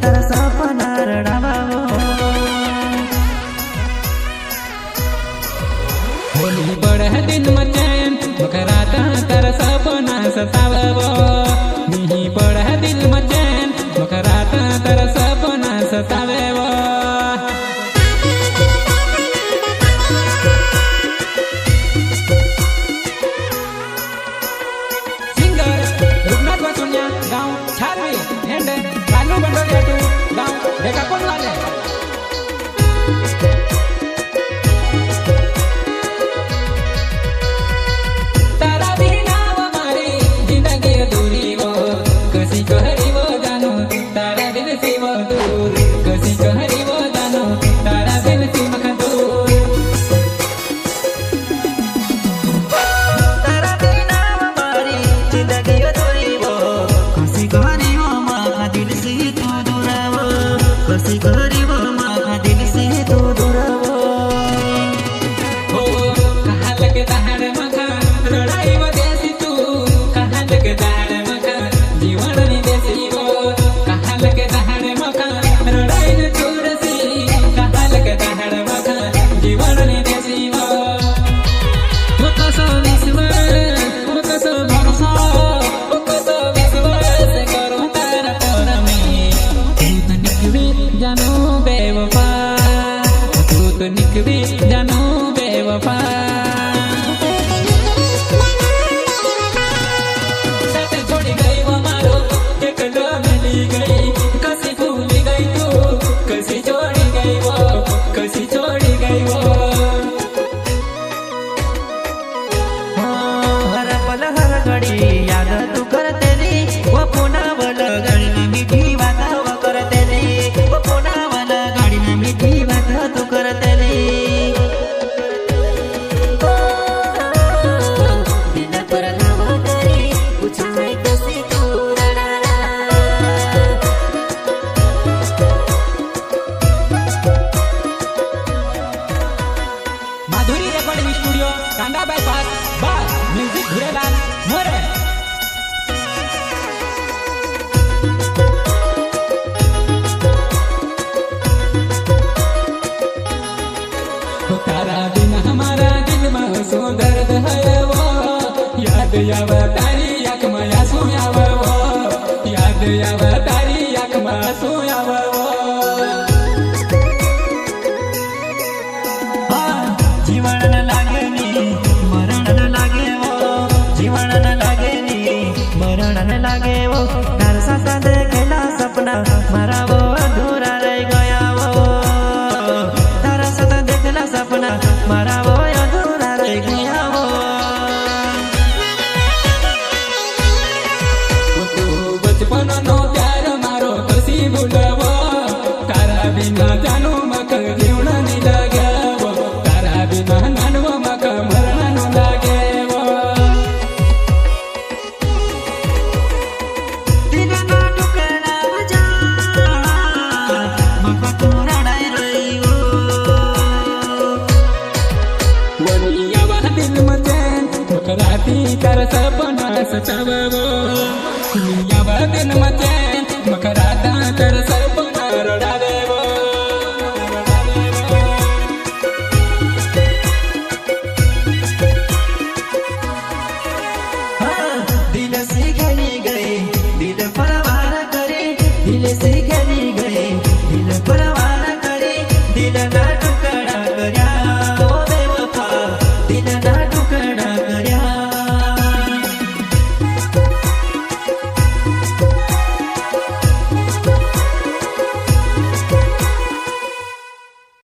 तारा सपना रड़ावो। होली पड़े दिन में चैन मकराता तारा सपना सतावो। नहीं पड़े दिल में चैन मकराता तारा सपना सतावो। गाँव छारवी एंड रानू बंडोलिया टू गाँव देखा कौन वाले तारा बिना हमारी जिंदगी अधूरी वो कसी कहरी वो जानो तारा दिल से वो दूर कसी कहरी वो जानो तारा दिल से मखा दूर। तारा बिना हमारी जिंदगी अधूरी वो कसी कहरी वो माँ दिल से तू दूरावो। कसी कहरी वो माँ दिल से तू दूरावो। हो कहाँ लगे दहाड़ मखा लड़ाई वो देसी तू कहाँ लगे दहाड़ मखा जीवन नी देसी वो कहाँ लगे दहाड़ मखा लड़ाई न चूरसी कहाँ लगे दहाड़ मखा जीवन नी देसी वो। वो कसो विश्वास वो कसो भरोसा वो कसो विश्वास करो तारा तोरा में तू तो निकली जानो बेवफा तू तो निकली जानो बेवफा। साथ छोड़ी गई वो मारो एकलो मिली गई कसी भूली गई तू कसी छोड़ी गई वो कसी छोड़ी गई वो। हर पल हर घड़ी याद तू करतेली वो पुन्हा वल घडी में मीठी बात वो करतेली वो पुन्हा वल घडी में मीठी बात तू करतेली। दिन पर घाव करी पूछाय कशी तू रडाला। माधुरी रेकॉर्डिंग स्टुडिओ कांदा बायपास बार म्युझिक घुरेलाल मोरे। तो तारा बिना हमारा दिल में सो दर्द है वो याद आव तारी आँख में आंसू आव वो याद आव तारी आँख में आंसू आव वो। जीवन न लागे नी मरण न लागे वो जीवन न लागे नी मरण न लागे वो तार साथ देखेला सपना मारा वो अधूरा रह गया वो तारा साथ देखेला सपना मारा वो अधूरा रह गया वो। तू बचपन नो प्यार मारो कसी भूलवो तारा बिना जानो मक जीवन नहीं लागे वो तारा बिना नानव मक मरण नो लागे वो। दिन ना टुकड़ा जा मक तू रडाई रही हो। वनिया वह दिल में चैन मकराती कर सपना सचावो। वनिया वह दिल में चैन मकराता कर